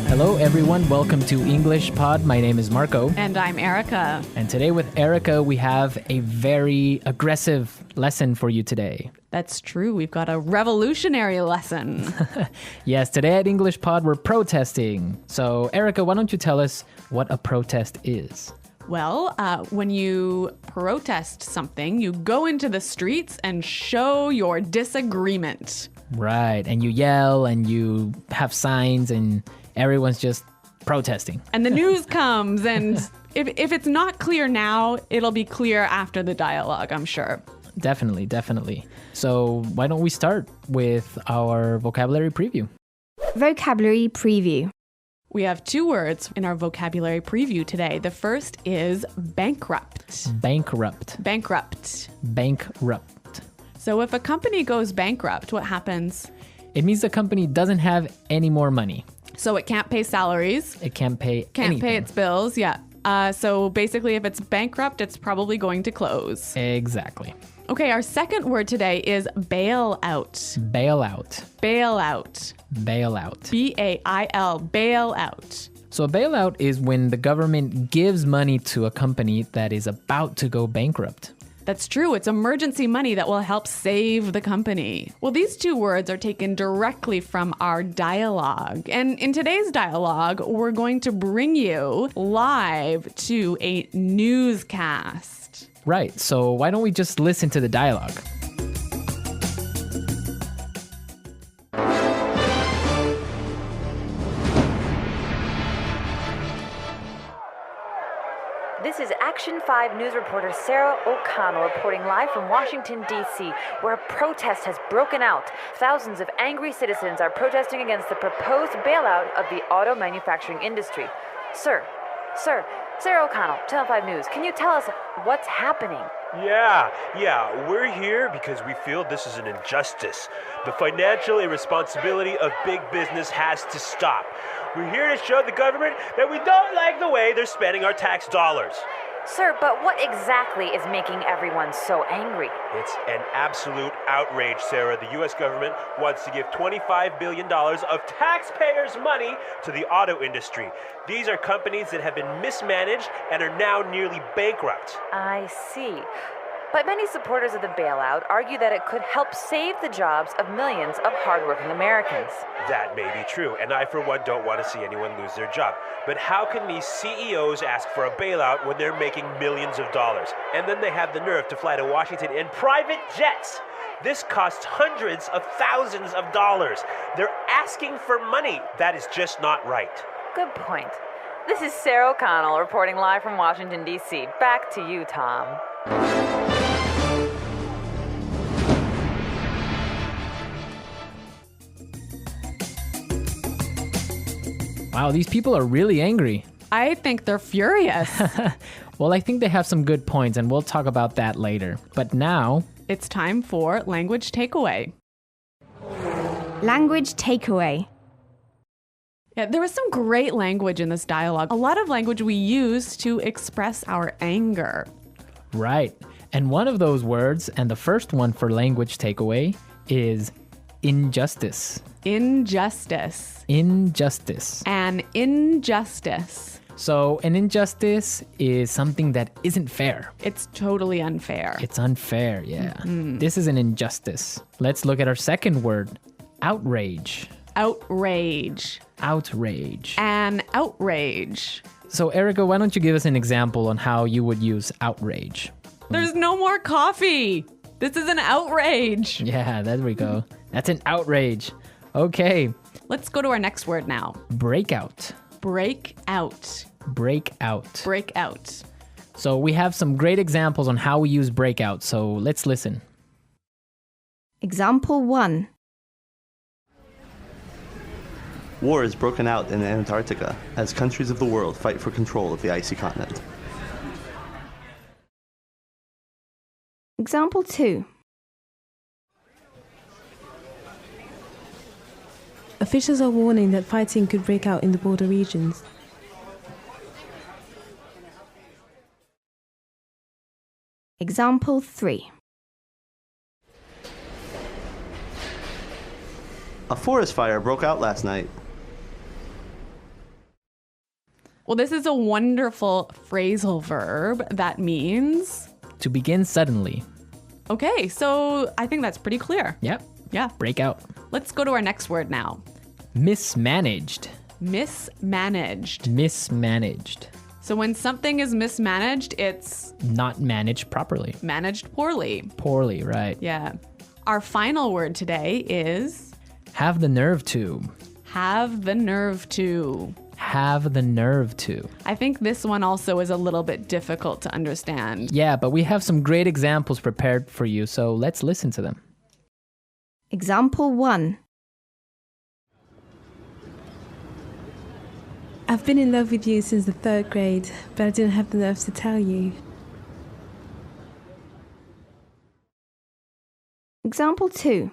Hello, everyone. Welcome to English Pod. My name is Marco. And I'm Erica. And today with Erica, we have a very aggressive lesson for you today. That's true. We've got a revolutionary lesson. Yes, today at English Pod, we're protesting. So, Erica, why don't you tell us what a protest is? Well, when you protest something, you go into the streets and show your disagreement. Right. And you yell and you have signs and everyone's just protesting. And the news comes, and if it's not clear now, it'll be clear after the dialogue, I'm sure. Definitely. So why don't we start with our vocabulary preview? Vocabulary preview. We have two words in our vocabulary preview today. The first is bankrupt. Bankrupt. Bankrupt. Bankrupt. So if a company goes bankrupt, what happens? It means the company doesn't have any more money. So it can't pay salaries. It can't pay Can't anything. pay its bills, yeah. So basically, if it's bankrupt, it's probably going to close. Exactly. Okay, our second word today is bailout. Bailout. Bailout. Bailout. B-A-I-L, bailout. So a bailout is when the government gives money to a company that is about to go bankrupt. That's true. It's emergency money that will help save the company. Well, these two words are taken directly from our dialogue. And in today's dialogue, we're going to bring you live to a newscast. Right, so why don't we just listen to the dialogue? This is Action 5 News reporter Sarah O'Connell reporting live from Washington, D.C., where a protest has broken out. Thousands of angry citizens are protesting against the proposed bailout of the auto manufacturing industry. Sir, Sarah O'Connell, Channel 5 News, can you tell us what's happening? Yeah, we're here because we feel this is an injustice. The financial irresponsibility of big business has to stop. We're here to show the government that we don't like the way they're spending our tax dollars. Sir, but what exactly is making everyone so angry? It's an absolute outrage, Sarah. The U.S. government wants to give $25 billion of taxpayers' money to the auto industry. These are companies that have been mismanaged and are now nearly bankrupt. I see. But many supporters of the bailout argue that it could help save the jobs of millions of hardworking Americans. That may be true, and I, for one, don't want to see anyone lose their job. But how can these CEOs ask for a bailout when they're making millions of dollars? And then they have the nerve to fly to Washington in private jets. This costs hundreds of thousands of dollars. They're asking for money. That is just not right. Good point. This is Sarah O'Connell reporting live from Washington, D.C. Back to you, Tom. Wow, these people are really angry. I think they're furious. Well, I think they have some good points, and we'll talk about that later. But now, It's time for language takeaway. Language takeaway. Yeah, there was some great language in this dialogue. A lot of language we use to express our anger. right. And one of those words, and the first one for language takeaway, is injustice. Injustice. Injustice. An injustice. So an injustice is something that isn't fair. It's totally unfair. It's unfair, yeah. This is an injustice. Let's look at our second word, outrage. Outrage. Outrage. An outrage. So Erica, why don't you give us an example on how you would use outrage? There's no more coffee. This is an outrage. Yeah, there we go. That's an outrage. Okay, Let's go to our next word now. breakout. Break out. Breakout. Break out. So we have some great examples on how we use breakout, so let's listen. Example 1. War is broken out in Antarctica as countries of the world fight for control of the icy continent. Example 2. Officials are warning that fighting could break out in the border regions. Example 3. A forest fire broke out last night. Well, this is a wonderful phrasal verb that means... To begin suddenly. Okay, so I think that's pretty clear. Yep. Yeah. Break out. Let's go to our next word now. Mismanaged. Mismanaged. Mismanaged. So when something is mismanaged, it's Not managed properly. managed poorly. Poorly, right. Yeah. Our final word today is Have the nerve to. have the nerve to. Have the nerve to. I think this one also is a little bit difficult to understand. Yeah, but we have some great examples prepared for you, so let's listen to them. Example 1. I've been in love with you since the 3rd grade, but I didn't have the nerve to tell you. Example 2.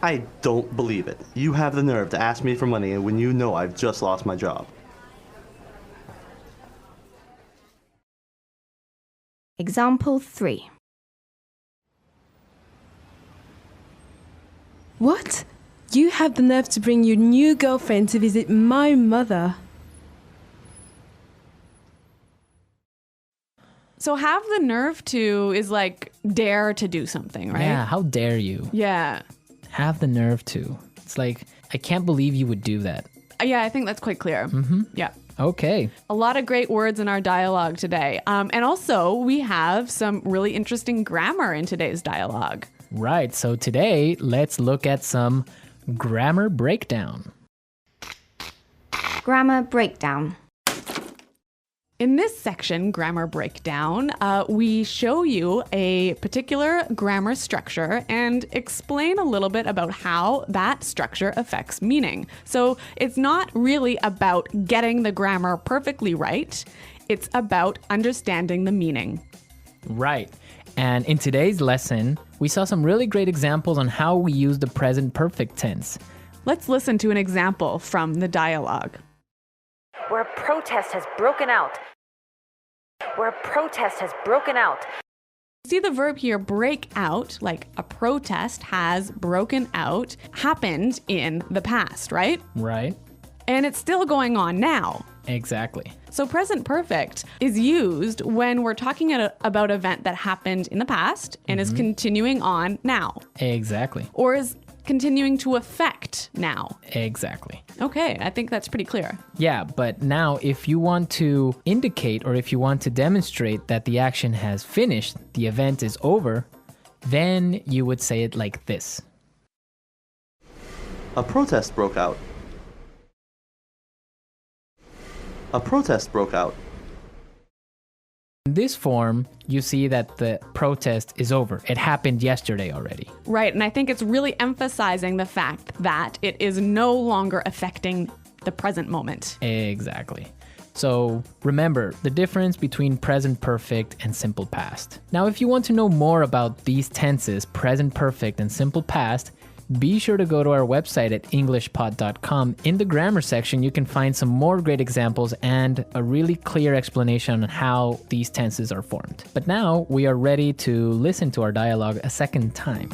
I don't believe it. You have the nerve to ask me for money when you know I've just lost my job. Example 3. What? You have the nerve to bring your new girlfriend to visit my mother. So have the nerve to is like dare to do something, right? Yeah, how dare you? Yeah. Have the nerve to. It's like, I can't believe you would do that. Yeah, I think that's quite clear. Mm-hmm. Yeah. Okay. A lot of great words in our dialogue today. And also, we have some really interesting grammar in today's dialogue. Right, so today, let's look at some grammar breakdown. Grammar breakdown. In this section, grammar breakdown, we show you a particular grammar structure and explain a little bit about how that structure affects meaning. So it's not really about getting the grammar perfectly right. It's about understanding the meaning. Right. And in today's lesson, we saw some really great examples on how we use the present perfect tense. Let's listen to an example from the dialogue. Where a protest has broken out. Where a protest has broken out. See the verb here, break out, like a protest has broken out, happened in the past, right? Right? And it's still going on now. Exactly. So present perfect is used when we're talking about an event that happened in the past and is continuing on now, Exactly. or is continuing to affect now. Exactly. Okay, I think that's pretty clear. Yeah, but now if you want to indicate or if you want to demonstrate that the action has finished, the event is over, then you would say it like this. A protest broke out. A protest broke out. In this form, you see that the protest is over. It happened yesterday already. Right, and I think it's really emphasizing the fact that it is no longer affecting the present moment. Exactly. So remember the difference between present perfect and simple past. Now, if you want to know more about these tenses, present perfect and simple past, be sure to go to our website at englishpod.com. In the grammar section, you can find some more great examples and a really clear explanation on how these tenses are formed. But now we are ready to listen to our dialogue a second time.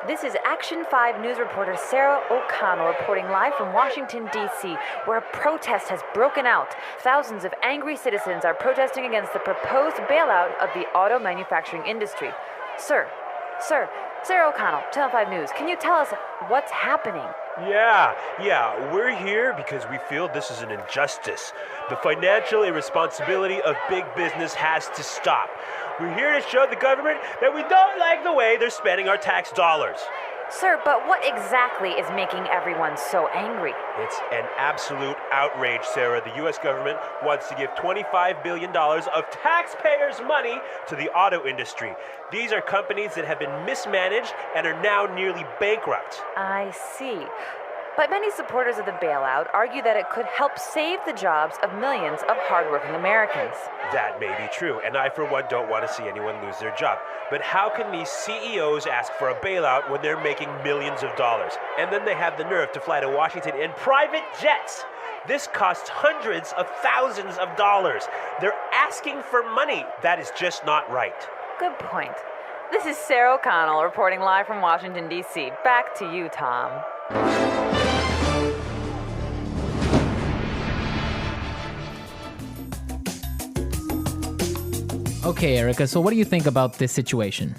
This is Action 5 news reporter Sarah O'Connell reporting live from Washington, D.C., where a protest has broken out. Thousands of angry citizens are protesting against the proposed bailout of the auto manufacturing industry. Sir, Sarah O'Connell, Channel 5 News, can you tell us what's happening? Yeah, we're here because we feel this is an injustice. The financial irresponsibility of big business has to stop. We're here to show the government that we don't like the way they're spending our tax dollars. Sir, but what exactly is making everyone so angry? It's an absolute outrage, Sarah. The U.S. government wants to give $25 billion of taxpayers' money to the auto industry. These are companies that have been mismanaged and are now nearly bankrupt. I see. But many supporters of the bailout argue that it could help save the jobs of millions of hardworking Americans. That may be true, and I, for one, don't want to see anyone lose their job. But how can these CEOs ask for a bailout when they're making millions of dollars? And then they have the nerve to fly to Washington in private jets. This costs hundreds of thousands of dollars. They're asking for money. That is just not right. Good point. This is Sarah O'Connell reporting live from Washington, D.C. Back to you, Tom. Okay, Erica, so what do you think about this situation?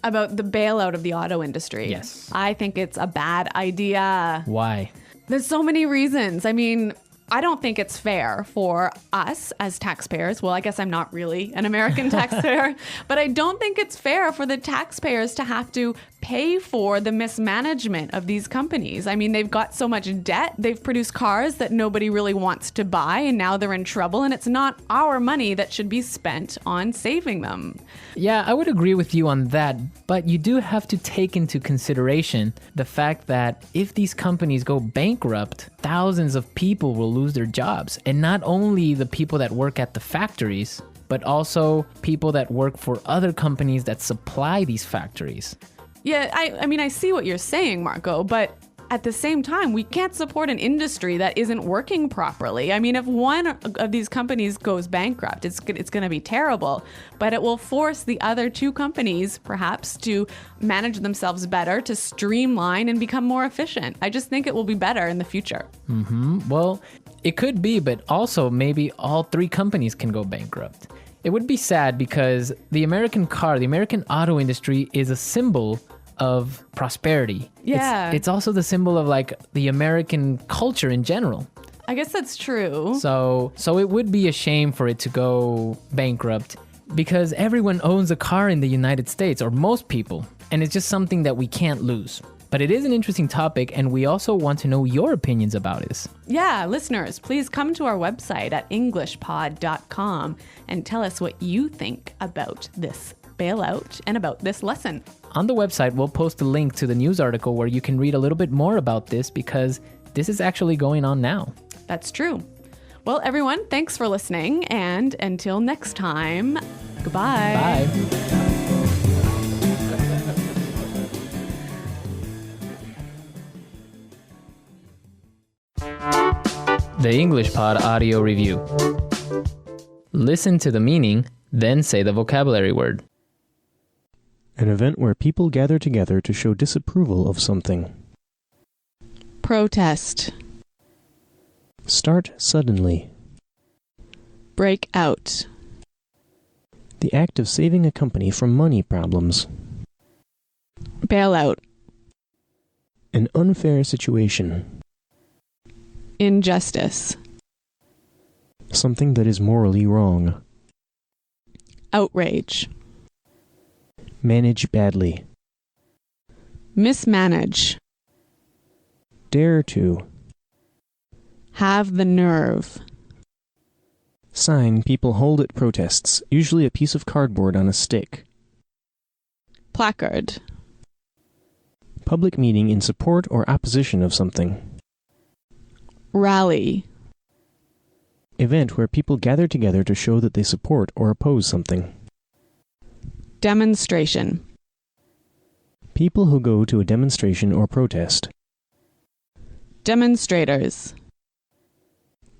About the bailout of the auto industry. Yes. I think it's a bad idea. Why? There's so many reasons. I mean, I don't think it's fair for us as taxpayers. Well, I guess I'm not really an American taxpayer, but I don't think it's fair for the taxpayers to have to pay for the mismanagement of these companies. I mean, they've got so much debt. They've produced cars that nobody really wants to buy, and now they're in trouble, and it's not our money that should be spent on saving them. Yeah, I would agree with you on that, but you do have to take into consideration the fact that if these companies go bankrupt, thousands of people will lose their jobs. And not only the people that work at the factories, but also people that work for other companies that supply these factories. Yeah, I mean, I see what you're saying, Marco, but at the same time, we can't support an industry that isn't working properly. I mean, if one of these companies goes bankrupt, it's going to be terrible, but it will force the other two companies, perhaps, to manage themselves better, to streamline and become more efficient. I just think it will be better in the future. Well, it could be, but also maybe all three companies can go bankrupt. It would be sad because the American auto industry is a symbol of prosperity. Yeah. It's also the symbol of like the American culture in general. I guess that's true. So it would be a shame for it to go bankrupt because everyone owns a car in the United States, or most people, and it's just something that we can't lose. But it is an interesting topic, and we also want to know your opinions about this. Yeah, listeners, please come to our website at englishpod.com and tell us what you think about this bailout and about this lesson. On the website, we'll post a link to the news article where you can read a little bit more about this because this is actually going on now. That's true. Well, everyone, thanks for listening, and until next time, goodbye. Bye. The English Pod Audio Review. Listen to the meaning, then say the vocabulary word. An event where people gather together to show disapproval of something. Protest. Start suddenly. Break out. The act of saving a company from money problems. Bailout. An unfair situation. Injustice. Something that is morally wrong. Outrage. Manage badly. Mismanage. Dare to. Have the nerve. Sign people hold at protests, usually a piece of cardboard on a stick. Placard. Public meeting in support or opposition of something. Rally. Event where people gather together to show that they support or oppose something. Demonstration. People who go to a demonstration or protest. Demonstrators.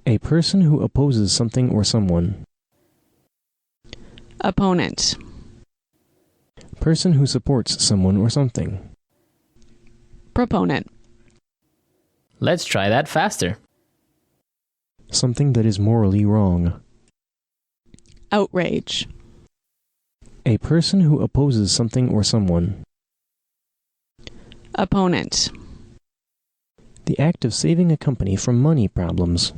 A person who opposes something or someone. Opponent. Person who supports someone or something. Proponent. Let's try that faster. Something that is morally wrong. Outrage. A person who opposes something or someone. Opponent. The act of saving a company from money problems.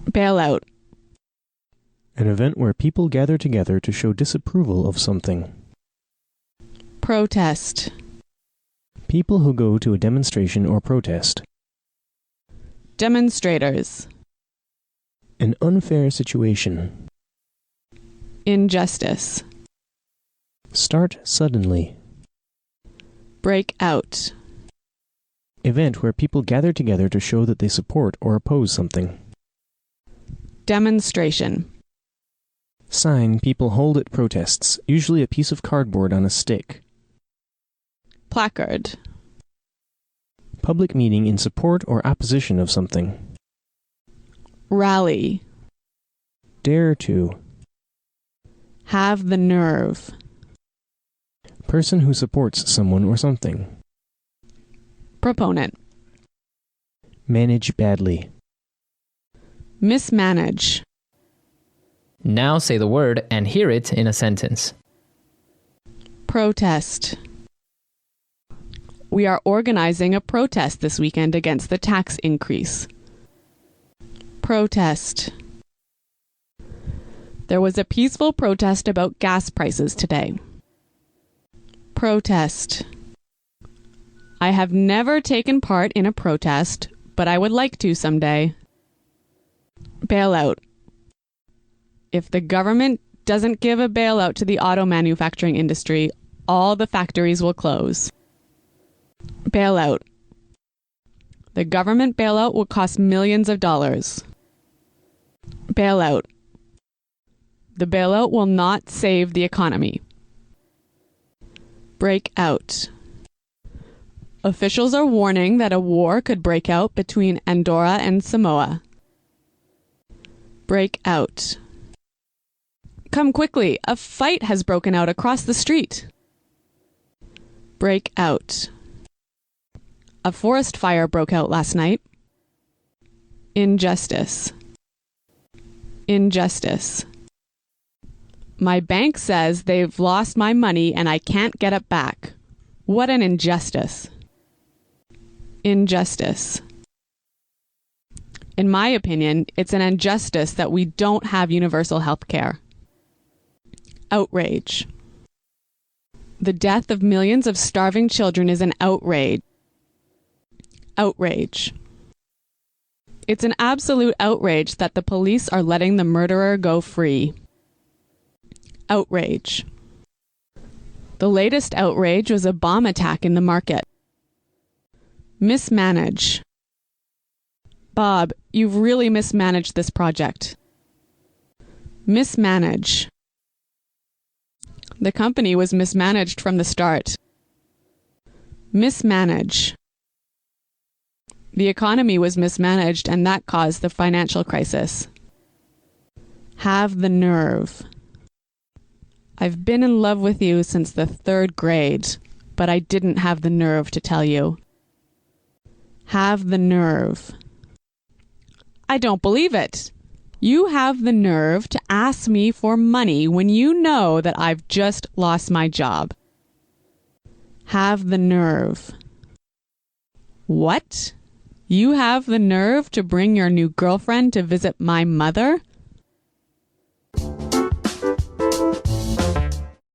Bailout. An event where people gather together to show disapproval of something. Protest. People who go to a demonstration or protest. Demonstrators. An unfair situation. Injustice. Start suddenly. Break out. Event where people gather together to show that they support or oppose something. Demonstration. Sign people hold at protests, usually a piece of cardboard on a stick. Placard. Public meeting in support or opposition of something. Rally. Dare to. Have the nerve. Person who supports someone or something. Proponent. Manage badly. Mismanage. Now say the word and hear it in a sentence. Protest. We are organizing a protest this weekend against the tax increase. Protest. There was a peaceful protest about gas prices today. Protest. I have never taken part in a protest, but I would like to someday. Bailout. If the government doesn't give a bailout to the auto manufacturing industry, all the factories will close. Bailout. The government bailout will cost millions of dollars. Bailout. The bailout will not save the economy. Break out. Officials are warning that a war could break out between Andorra and Samoa. Break out. Come quickly, a fight has broken out across the street. Break out. A forest fire broke out last night. Injustice. Injustice. My bank says they've lost my money and I can't get it back. What an injustice. Injustice. In my opinion, it's an injustice that we don't have universal health care. Outrage. The death of millions of starving children is an outrage. Outrage. It's an absolute outrage that the police are letting the murderer go free. Outrage. The latest outrage was a bomb attack in the market. Mismanage. Bob, you've really mismanaged this project. Mismanage. The company was mismanaged from the start. Mismanage. The economy was mismanaged and that caused the financial crisis. Have the nerve. I've been in love with you since the 3rd grade, but I didn't have the nerve to tell you. Have the nerve. I don't believe it. You have the nerve to ask me for money when you know that I've just lost my job. Have the nerve. What? You have the nerve to bring your new girlfriend to visit my mother?